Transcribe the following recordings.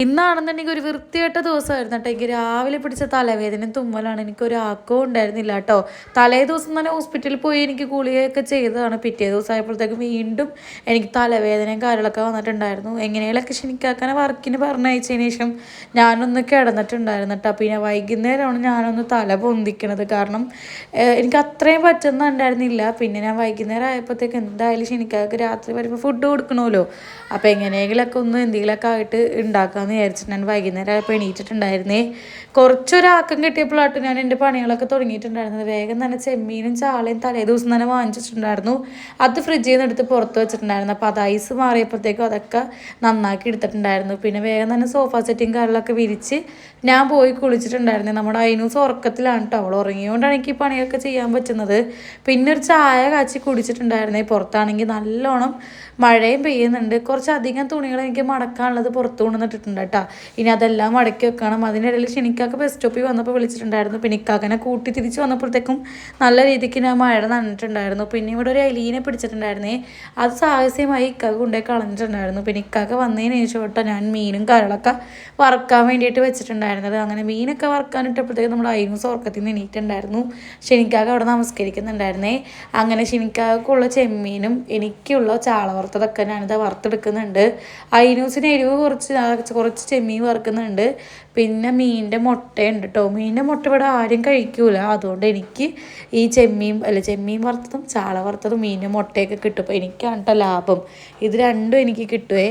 ഇന്നാണെന്നുണ്ടെങ്കിൽ ഒരു വൃത്തികെട്ട ദിവസമായിരുന്നു കേട്ടോ. എനിക്ക് രാവിലെ പിടിച്ച തലവേദനയും തുമ്മലാണ്. എനിക്കൊരു ആക്കവും ഉണ്ടായിരുന്നില്ല കേട്ടോ. തലേ ദിവസം തന്നെ ഹോസ്പിറ്റലിൽ പോയി എനിക്ക് ഗുളികയൊക്കെ ചെയ്തതാണ്. പിറ്റേ ദിവസം ആയപ്പോഴത്തേക്കും വീണ്ടും എനിക്ക് തലവേദനയും കാര്യങ്ങളൊക്കെ വന്നിട്ടുണ്ടായിരുന്നു. എങ്ങനെയൊക്കെ ക്ഷണിക്കാക്കാനെ വർക്കിന് പറഞ്ഞയച്ചതിന് ശേഷം ഞാനൊന്ന് കിടന്നിട്ടുണ്ടായിരുന്നു കേട്ടോ. പിന്നെ വൈകുന്നേരമാണ് ഞാനൊന്ന് തല പൊന്തിക്കണത്. കാരണം എനിക്ക് അത്രയും പറ്റുന്നുണ്ടായിരുന്നില്ല. പിന്നെ ഞാൻ വൈകുന്നേരം ആയപ്പോഴത്തേക്ക് എന്തായാലും ക്ഷണിക്കാക്ക് രാത്രി വരുമ്പോൾ ഫുഡ് കൊടുക്കണമല്ലോ. അപ്പോൾ എങ്ങനെയെങ്കിലൊക്കെ ഒന്ന് എന്തെങ്കിലുമൊക്കെ ആയിട്ട് ഉണ്ടാക്കാമെന്ന് വിചാരിച്ചിട്ട് ഞാൻ വൈകുന്നേരം ആയപ്പോൾ എണീറ്റിട്ടുണ്ടായിരുന്നേ. കുറച്ചൊരാക്കം കിട്ടിയപ്പോഴാട്ട് ഞാൻ എൻ്റെ പണികളൊക്കെ തുടങ്ങിയിട്ടുണ്ടായിരുന്നത്. വേഗം തന്നെ ചെമ്മീനും ചാളയും തലേ ദിവസം തന്നെ വാങ്ങിച്ചിട്ടുണ്ടായിരുന്നു. അത് ഫ്രിഡ്ജിൽ നിന്ന് എടുത്ത് പുറത്ത് വെച്ചിട്ടുണ്ടായിരുന്നു. അപ്പോൾ അത് ഐസ് മാറിയപ്പോഴത്തേക്കും അതൊക്കെ നന്നാക്കി എടുത്തിട്ടുണ്ടായിരുന്നു. പിന്നെ വേഗം തന്നെ സോഫ സെറ്റിങ് കാര്യങ്ങളൊക്കെ വിരിച്ച് ഞാൻ പോയി കുളിച്ചിട്ടുണ്ടായിരുന്നു. നമ്മുടെ അയിനൂസ് ഉറക്കത്തിലാണ് കേട്ടോ. അവൾ ഉറങ്ങിയോണ്ടാണ് എനിക്ക് ഈ പണിയൊക്കെ ചെയ്യാൻ പറ്റുന്നത്. പിന്നെ ഒരു ചായ കാച്ചി കുടിച്ചിട്ടുണ്ടായിരുന്നേ. പുറത്താണെങ്കിൽ നല്ലോണം മഴയും പെയ്യുന്നുണ്ട്. കുറച്ചധികം തുണികൾ എനിക്ക് മടക്കാനുള്ളത് പുറത്ത് കൊണ്ടുവന്നിട്ടുണ്ട് കേട്ടോ. ഇനി അതെല്ലാം മടക്കി വെക്കണം. അതിനിടയിൽ ഷിനിക്കാക്ക് ബസ് സ്റ്റോപ്പിൽ വന്നപ്പോൾ വിളിച്ചിട്ടുണ്ടായിരുന്നു. പിന്നെ ഇക്കാക്കനെ കൂട്ടി തിരിച്ച് വന്നപ്പോഴത്തേക്കും നല്ല രീതിക്ക് ഞാൻ മഴ നനഞ്ഞിട്ടുണ്ടായിരുന്നു. പിന്നെ ഇവിടെ ഒരു എലീനെ പിടിച്ചിട്ടുണ്ടായിരുന്നേ. അത് സാഹസ്യമായി ഇക്കാക്ക് കൊണ്ടുപോയി കളഞ്ഞിട്ടുണ്ടായിരുന്നു. പിന്നെ ഇക്കാക്ക വന്നതിന് ശേഷം കേട്ടോ ഞാൻ മീനും കാര്യങ്ങളൊക്കെ വറുക്കാൻ വേണ്ടിയിട്ട് വെച്ചിട്ടുണ്ടായിരുന്നത്. അങ്ങനെ മീനൊക്കെ വറുക്കാനിട്ടപ്പോഴത്തേക്കും നമ്മുടെ അയിനൂസ് ഉറക്കത്തിൽ നിന്ന് എണീറ്റുണ്ടായിരുന്നു. ഷിനിക്കാക്ക് അവിടെ നമസ്കരിക്കുന്നുണ്ടായിരുന്നേ. അങ്ങനെ ഷിനിക്കാക്കുള്ള ചെമ്മീനും എനിക്കുള്ള ചാള വറുത്തതൊക്കെ ഞാനിത് വറുത്തെടുക്കുന്നുണ്ട്. അയിനൂസിന് എരിവ് കുറച്ച് ചെമ്മീൻ വറുക്കുന്നുണ്ട്. പിന്നെ മീനിൻ്റെ മുട്ടയുണ്ട് കേട്ടോ. മീനിൻ്റെ മുട്ട ഇവിടെ ആരും കഴിക്കൂല. അതുകൊണ്ട് എനിക്ക് ഈ ചെമ്മീൻ വറുത്തതും ചാള വറുത്തതും മീനിൻ്റെ മുട്ടയൊക്കെ കിട്ടും. അപ്പോൾ എനിക്കാണ് കേട്ടോ ലാഭം. ഇത് രണ്ടും എനിക്ക് കിട്ടുവേ.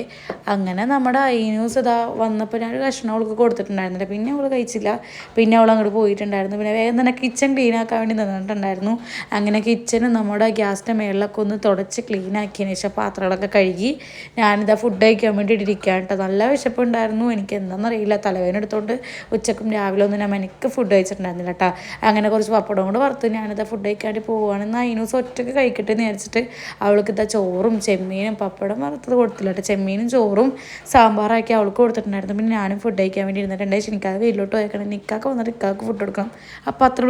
അങ്ങനെ നമ്മുടെ അയിനൂസ് ഇതാ വന്നപ്പോൾ ഞാൻ ഒരു കഷ്ണം അവൾക്ക് കൊടുത്തിട്ടുണ്ടായിരുന്നില്ല. പിന്നെ അവൾ കഴിച്ചില്ല. പിന്നെ അവൾ അങ്ങോട്ട് പോയിട്ടുണ്ടായിരുന്നു. പിന്നെ വേഗം തന്നെ കിച്ചൺ ക്ലീൻ ആക്കാൻ വേണ്ടി നിന്നിട്ടുണ്ടായിരുന്നു. അങ്ങനെ കിച്ചന് നമ്മുടെ ഗ്യാസിൻ്റെ മേളിലൊക്കെ ഒന്ന് തുടച്ച് ക്ലീൻ ആക്കിയതിന് ശേഷം പാത്രങ്ങളൊക്കെ കഴുകി ഞാനിതാ ഫുഡ് കഴിക്കാൻ വേണ്ടിയിട്ട് ഇരിക്കുകയാണ് കേട്ടോ. നല്ല വിശപ്പുണ്ടായിരുന്നു. എനിക്ക് എന്താണെന്നറിയില്ല, തലവേദന എടുത്തുകൊണ്ട് ഉച്ചക്കും രാവിലെ ഒന്നും ഞാൻ എനിക്ക് ഫുഡ് കഴിച്ചിട്ടുണ്ടായിരുന്നില്ല കേട്ടോ. അങ്ങനെ കുറച്ച് പപ്പടം കൊണ്ട് വറുത്ത് ഞാനിതാ ഫുഡ് കഴിക്കാണ്ട് പോവുകയാണെന്ന് അയിനൂസ് ഒറ്റയ്ക്ക് കഴിക്കട്ടെ എന്ന് വിചാരിച്ചിട്ട് അവൾക്ക് ഇതാ ചോറും ചെമ്മീനും പപ്പടം വറുത്തത് കൊടുത്തില്ല കേട്ടോ. ചെമ്മീനും ചോറും സാമ്പാറാക്കി അവൾക്ക് കൊടുത്തിട്ടുണ്ടായിരുന്നു. പിന്നെ ഞാനും ഫുഡ് കഴിക്കാൻ വേണ്ടി ഇരുന്നിട്ടുണ്ട്. എനിക്കത് വീട്ടിലോട്ട് പോയേക്കണം. നിക്കാക്ക് വന്നിട്ട് ഇക്കാക്ക് ഫുഡ് കൊടുക്കണം. അപ്പോൾ അത്രയും